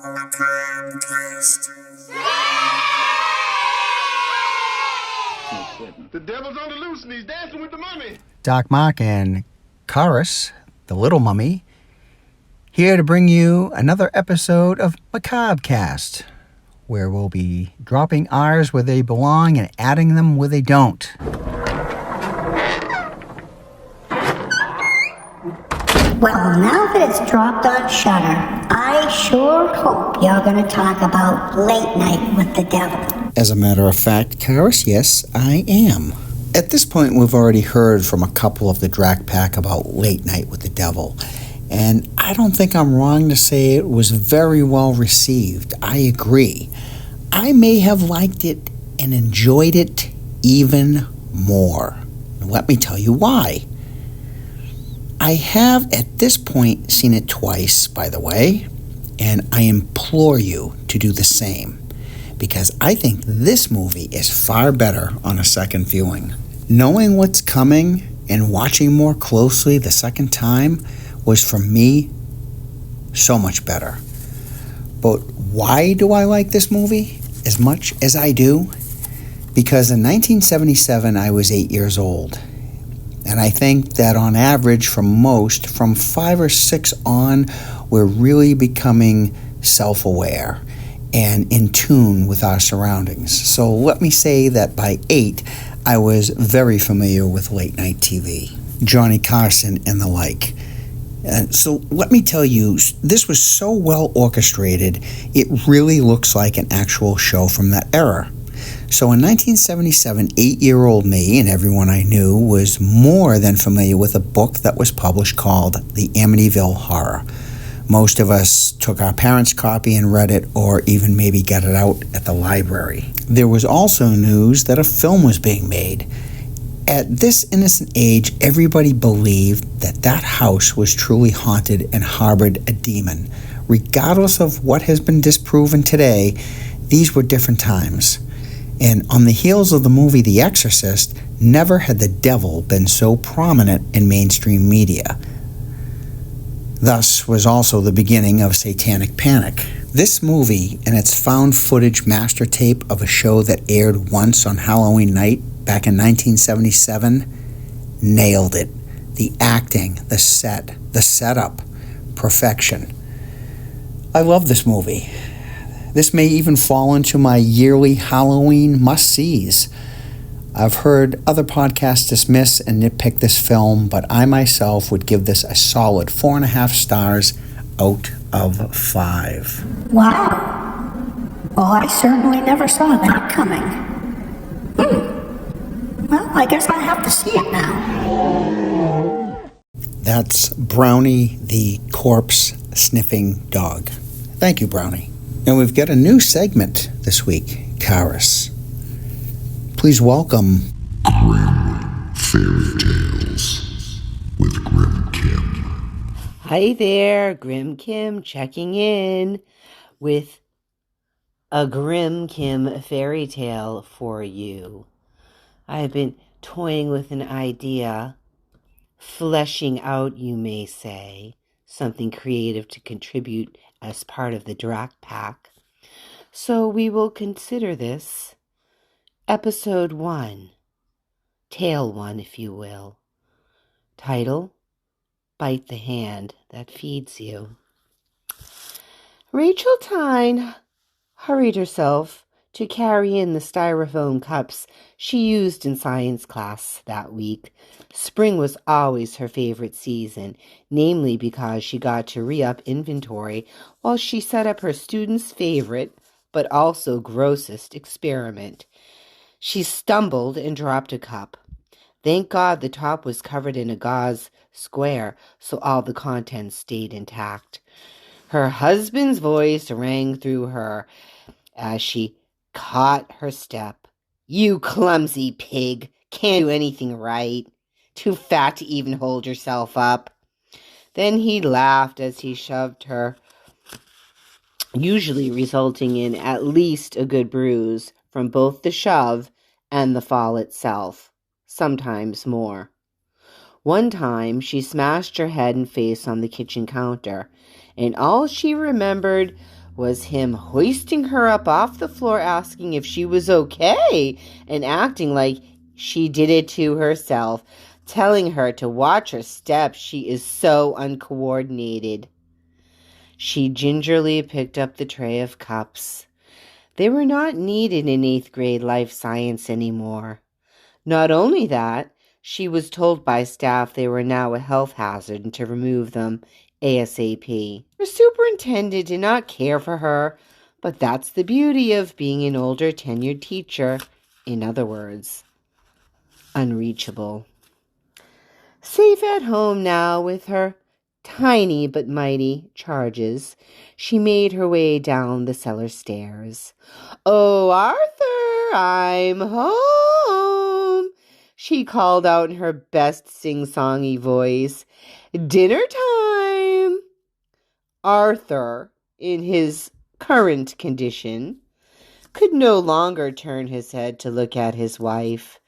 Macabre Cast. The devil's on the loose and he's dancing with the mummy. Doc Mark and Chorus, the little mummy, here to bring you another episode of Macabre Cast, where we'll be dropping R's where they belong and adding them where they don't. Well, now that it's dropped on Shudder, I sure hope you're going to talk about Late Night with the Devil. As a matter of fact, Chorus, yes, I am. At this point, we've already heard from a couple of the Drac Pack about Late Night with the Devil, and I don't think I'm wrong to say it was very well received. I agree. I may have liked it and enjoyed it even more. Let me tell you why. I have at this point seen it twice, by the way, and I implore you to do the same, because I think this movie is far better on a second viewing. Knowing what's coming and watching more closely the second time was, for me, so much better. But why do I like this movie as much as I do? Because in 1977, I was 8 years old. And I think that on average, for most, from 5 or 6 on, we're really becoming self-aware and in tune with our surroundings. So let me say that by 8, I was very familiar with late night TV, Johnny Carson and the like. So let me tell you, this was so well orchestrated, it really looks like an actual show from that era. So in 1977, 8-year-old me and everyone I knew was more than familiar with a book that was published called The Amityville Horror. Most of us took our parents' copy and read it, or even maybe got it out at the library. There was also news that a film was being made. At this innocent age, everybody believed that that house was truly haunted and harbored a demon. Regardless of what has been disproven today, these were different times. And on the heels of the movie The Exorcist, never had the devil been so prominent in mainstream media. Thus was also the beginning of Satanic Panic. This movie and its found footage master tape of a show that aired once on Halloween night back in 1977 nailed it. The acting, the set, the setup, perfection. I love this movie. This may even fall into my yearly Halloween must-sees. I've heard other podcasts dismiss and nitpick this film, but I myself would give this a solid 4.5 stars out of 5. Wow. Well, I certainly never saw that coming. Well, I guess I have to see it now. That's Brownie, the corpse-sniffing dog. Thank you, Brownie. And we've got a new segment this week, Karis. Please welcome Grim Fairy Tales with Grim Kim. Hi there, Grim Kim checking in with a Grim Kim fairy tale for you. I've been toying with an idea, fleshing out, you may say, something creative to contribute as part of the Drac Pack. So we will consider this Episode 1, Tale 1, if you will. Title, Bite the Hand That Feeds You. Rachel Tyne hurried herself to carry in the styrofoam cups she used in science class that week. Spring was always her favorite season, namely because she got to re-up inventory while she set up her students' favorite, but also grossest experiment. She stumbled and dropped a cup. Thank God the top was covered in a gauze square, so all the contents stayed intact. Her husband's voice rang through her as she caught her step. "You clumsy pig, can't do anything right. Too fat to even hold yourself up." Then he laughed as he shoved her, usually resulting in at least a good bruise from both the shove and the fall itself, sometimes more. One time, she smashed her head and face on the kitchen counter, and all she remembered was him hoisting her up off the floor, asking if she was okay, and acting like she did it to herself, telling her to watch her steps. She is so uncoordinated. She gingerly picked up the tray of cups. They were not needed in 8th grade life science anymore. Not only that, she was told by staff they were now a health hazard and to remove them ASAP. Her superintendent did not care for her, but that's the beauty of being an older tenured teacher. In other words, unreachable. Safe at home now with her tiny but mighty charges, she made her way down the cellar stairs. "Oh, Arthur, I'm home," she called out in her best sing-songy voice. "Dinner time." Arthur, in his current condition, could no longer turn his head to look at his wife.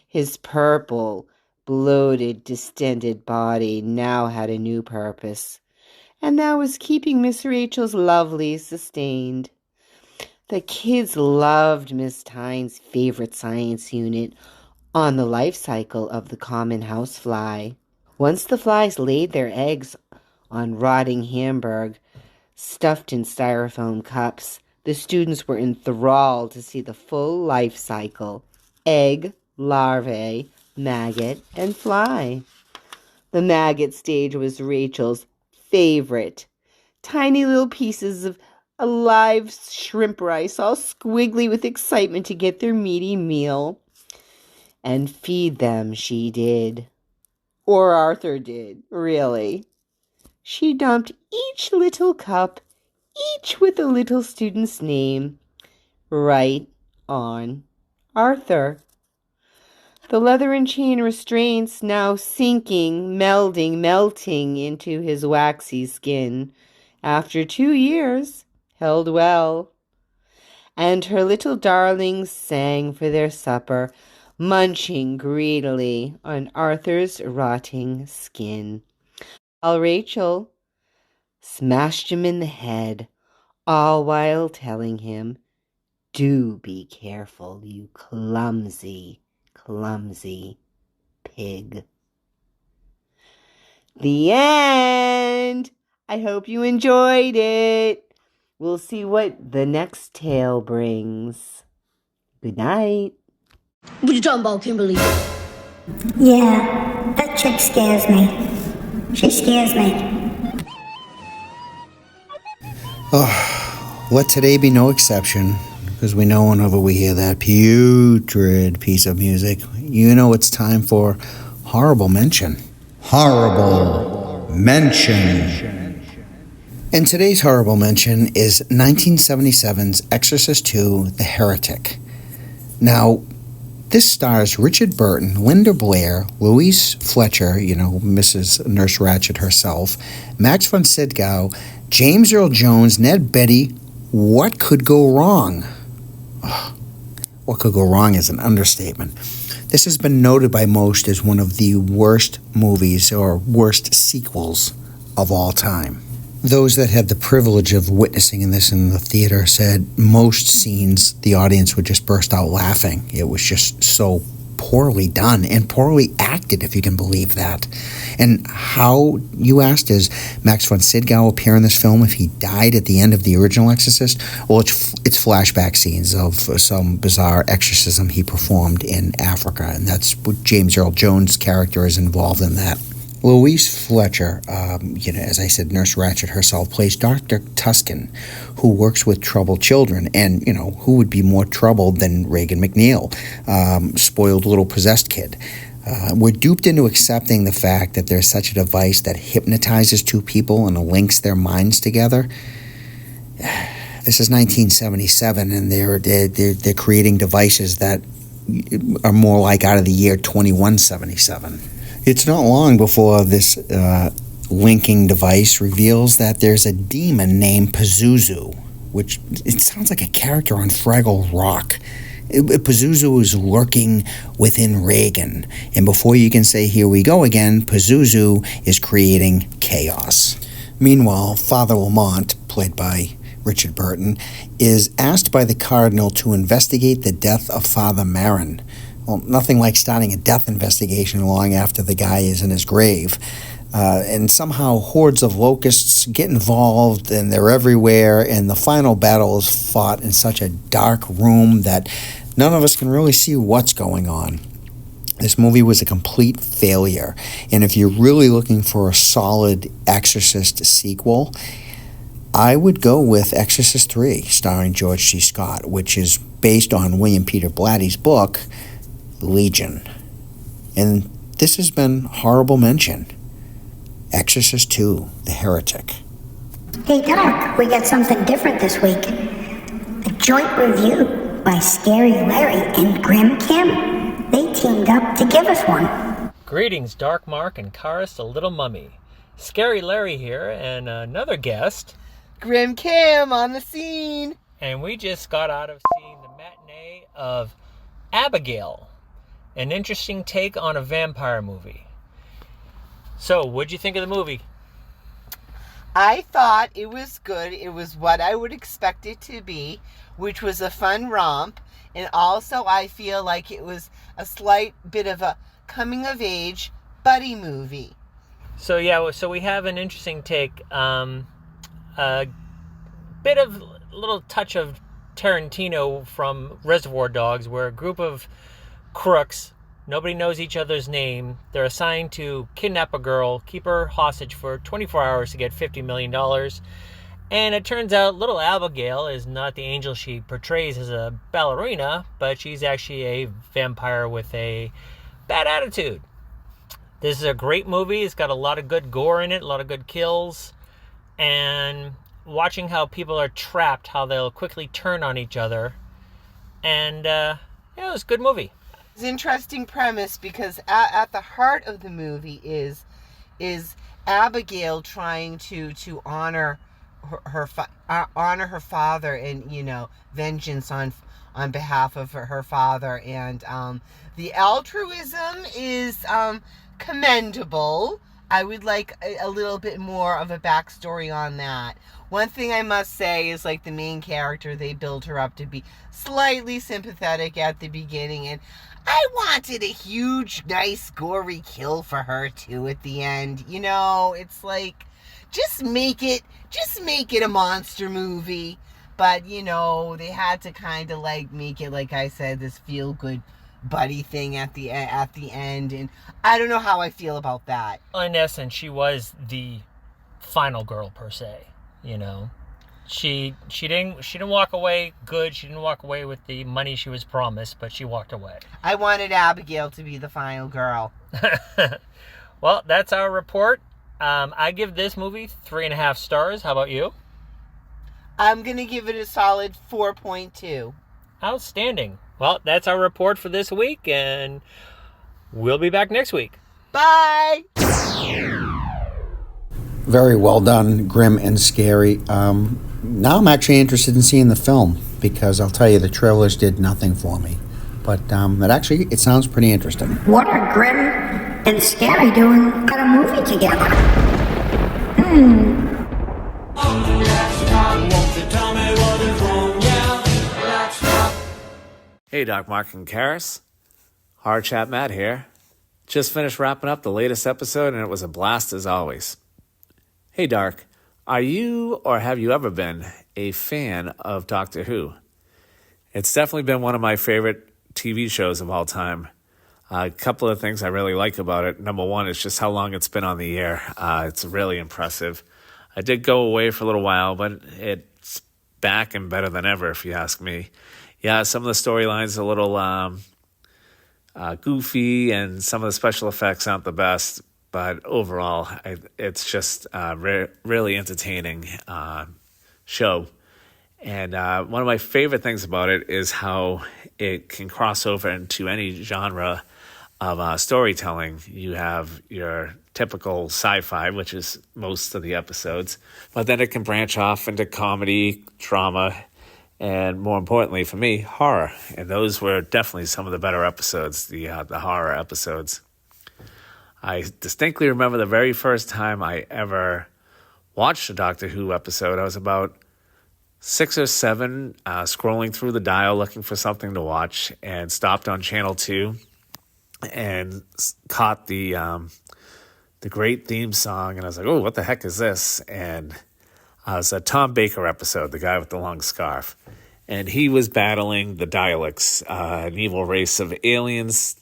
His purple, bloated, distended body now had a new purpose, and that was keeping Miss Rachel's lovely sustained. The kids loved Miss Tyne's favorite science unit on the life cycle of the common housefly. Once the flies laid their eggs on rotting Hamburg, stuffed in styrofoam cups, the students were enthralled to see the full life cycle: egg, larvae, maggot, and fly. The maggot stage was Rachel's favorite. Tiny little pieces of alive shrimp rice, all squiggly with excitement to get their meaty meal. And feed them she did. Or Arthur did, really. She dumped each little cup, each with a little student's name, right on Arthur. The leather and chain restraints now sinking, melding, melting into his waxy skin. After 2 years, held well. And her little darlings sang for their supper, munching greedily on Arthur's rotting skin, while Rachel smashed him in the head, all while telling him, "Do be careful, you clumsy pig." The end! I hope you enjoyed it. We'll see what the next tale brings. Good night. What you talking about, Kimberly? Yeah, that chick scares me. She scares me. Let today be no exception, because we know whenever we hear that putrid piece of music, you know it's time for Horrible Mention. Horrible Mention. And today's Horrible Mention is 1977's Exorcist II, The Heretic. Now, this stars Richard Burton, Linda Blair, Louise Fletcher, Mrs. Nurse Ratched herself, Max von Sydow, James Earl Jones, Ned Beatty. What could go wrong? What could go wrong is an understatement. This has been noted by most as one of the worst movies or worst sequels of all time. Those that had the privilege of witnessing this in the theater said most scenes the audience would just burst out laughing. It was just so poorly done and poorly acted, if you can believe that. And how, you asked, does Max von Sydow appear in this film if he died at the end of the original Exorcist? Well, it's flashback scenes of some bizarre exorcism he performed in Africa, and that's what James Earl Jones' character is involved in that. Louise Fletcher, as I said, Nurse Ratched herself, plays Dr. Tuscan, who works with troubled children. And, who would be more troubled than Reagan McNeil, spoiled little possessed kid. We're duped into accepting the fact that there's such a device that hypnotizes two people and links their minds together. This is 1977, and they're creating devices that are more like out of the year 2177. It's not long before this linking device reveals that there's a demon named Pazuzu, which it sounds like a character on Fraggle Rock. Pazuzu is lurking within Reagan, and before you can say, "Here we go again," Pazuzu is creating chaos. Meanwhile, Father Lamont, played by Richard Burton, is asked by the Cardinal to investigate the death of Father Marin. Well, nothing like starting a death investigation long after the guy is in his grave. And somehow hordes of locusts get involved, and they're everywhere, and the final battle is fought in such a dark room that none of us can really see what's going on. This movie was a complete failure, and if you're really looking for a solid Exorcist sequel, I would go with Exorcist 3, starring George C. Scott, which is based on William Peter Blatty's book, Legion. And this has been horrible mention. Exorcist 2, The Heretic. Hey, Doc, we got something different this week. A joint review by Scary Larry and Grim Kim. They teamed up to give us one. Greetings, Dark Mark and Karis the Little Mummy. Scary Larry here, and another guest. Grim Kim on the scene. And we just got out of seeing the matinee of Abigail, an interesting take on a vampire movie. So, what'd you think of the movie? I thought it was good. It was what I would expect it to be, which was a fun romp. And also, I feel like it was a slight bit of a coming-of-age buddy movie. So, we have an interesting take. A bit of a little touch of Tarantino from Reservoir Dogs, where a group of crooks, nobody knows each other's name, they're assigned to kidnap a girl, keep her hostage for 24 hours to get $50 million. And it turns out little Abigail is not the angel she portrays as a ballerina, but she's actually a vampire with a bad attitude. This is a great movie. It's got a lot of good gore in it, a lot of good kills. And watching how people are trapped, how they'll quickly turn on each other. And, it was a good movie. It's an interesting premise because at the heart of the movie is Abigail trying to honor her father and, vengeance on behalf of her father. And the altruism is commendable. I would like a little bit more of a backstory on that. One thing I must say is, like, the main character, they build her up to be slightly sympathetic at the beginning, and I wanted a huge, nice, gory kill for her, too, at the end. It's like, just make it a monster movie. But, they had to kind of, make it, like I said, this feel-good buddy thing at the end, and I don't know how I feel about that. In essence, she was the final girl per se. She didn't walk away good. She didn't walk away with the money she was promised, but she walked away. I wanted Abigail to be the final girl. Well, that's our report. I give this movie 3.5 stars. How about you? I'm gonna give it a solid 4.2. Outstanding. Well, that's our report for this week, and we'll be back next week. Bye! Very well done, Grim and Scary. Now I'm actually interested in seeing the film, because I'll tell you, the trailers did nothing for me. But it sounds pretty interesting. What are Grim and Scary doing at a movie together? Hey, Doc Mark and Karis. Hard Chat Matt here. Just finished wrapping up the latest episode, and it was a blast as always. Hey, Dark, are you or have you ever been a fan of Doctor Who? It's definitely been one of my favorite TV shows of all time. A couple of things I really like about it. Number one is just how long it's been on the air. It's really impressive. I did go away for a little while, but it's back and better than ever, if you ask me. Yeah, some of the storylines are a little goofy, and some of the special effects aren't the best. But overall, it's just a really entertaining show. And one of my favorite things about it is how it can cross over into any genre of storytelling. You have your typical sci-fi, which is most of the episodes. But then it can branch off into comedy, drama, and more importantly for me, horror. And those were definitely some of the better episodes, the horror episodes. I distinctly remember the very first time I ever watched a Doctor Who episode. I was about 6 or 7, scrolling through the dial looking for something to watch, and stopped on Channel 2 and caught the great theme song, and I was like, oh, what the heck is this? And it was a Tom Baker episode, the guy with the long scarf. And he was battling the Daleks, an evil race of aliens.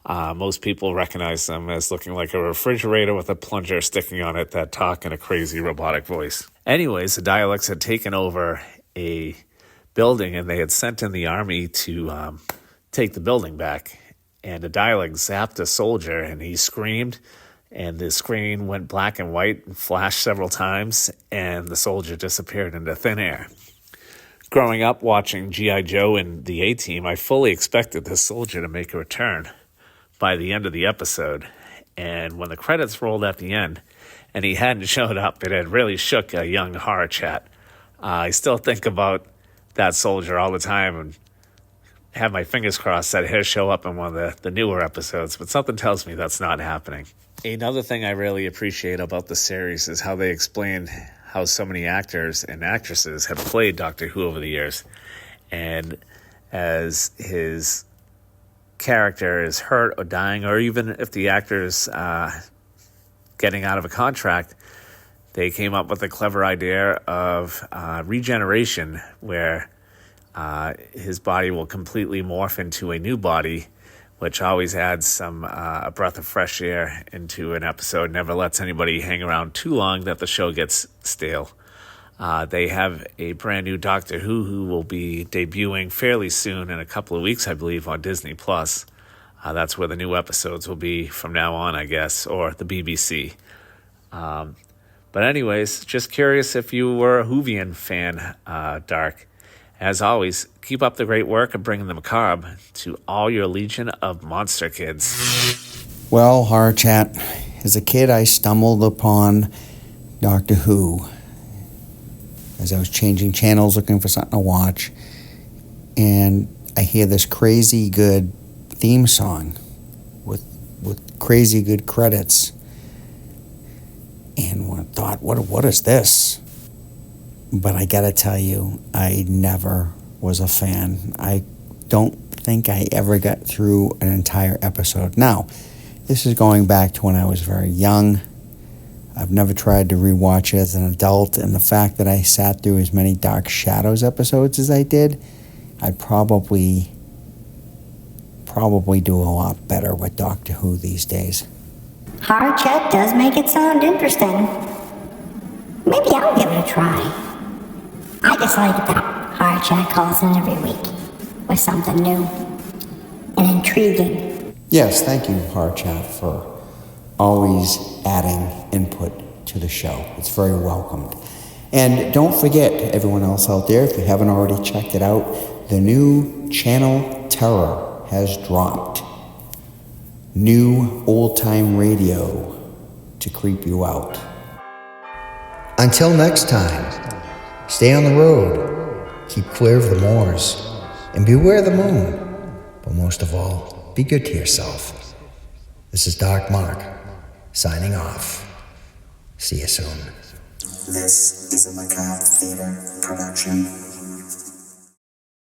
Most people recognize them as looking like a refrigerator with a plunger sticking on it that talk in a crazy robotic voice. Anyways, the Daleks had taken over a building, and they had sent in the army to take the building back. And a Dalek zapped a soldier, and he screamed, and the screen went black and white and flashed several times, and the soldier disappeared into thin air. Growing up watching G.I. Joe and the A-Team, I fully expected this soldier to make a return by the end of the episode. And when the credits rolled at the end and he hadn't showed up, it had really shook a young horror chat. I still think about that soldier all the time and have my fingers crossed that he'll show up in one of the newer episodes, but something tells me that's not happening. Another thing I really appreciate about the series is how they explain how so many actors and actresses have played Doctor Who over the years. And as his character is hurt or dying, or even if the actor's getting out of a contract, they came up with a clever idea of regeneration, where his body will completely morph into a new body, which always adds a breath of fresh air into an episode, never lets anybody hang around too long that the show gets stale. They have a brand new Doctor Who will be debuting fairly soon, in a couple of weeks, I believe, on Disney+. That's where the new episodes will be from now on, I guess, or the BBC. But anyways, just curious if you were a Whovian fan, Dark. As always, keep up the great work of bringing the macabre to all your legion of monster kids. Well, Horror Chat, as a kid I stumbled upon Doctor Who as I was changing channels looking for something to watch, and I hear this crazy good theme song with crazy good credits, and I thought, what is this? But I gotta tell you, I never was a fan. I don't think I ever got through an entire episode. Now, this is going back to when I was very young. I've never tried to rewatch it as an adult, and the fact that I sat through as many Dark Shadows episodes as I did, I'd probably do a lot better with Doctor Who these days. Horror Chat does make it sound interesting. Maybe I'll give it a try. I just like that Horror Chat calls in every week with something new and intriguing. Yes, thank you, Horror Chat, for always adding input to the show. It's very welcomed. And don't forget, everyone else out there, if you haven't already checked it out, the new Channel Terror has dropped. New old-time radio to creep you out. Until next time, stay on the road, keep clear of the moors, and beware the moon. But most of all, be good to yourself. This is Dark Mark, signing off. See you soon. This is a Macabre Theater production.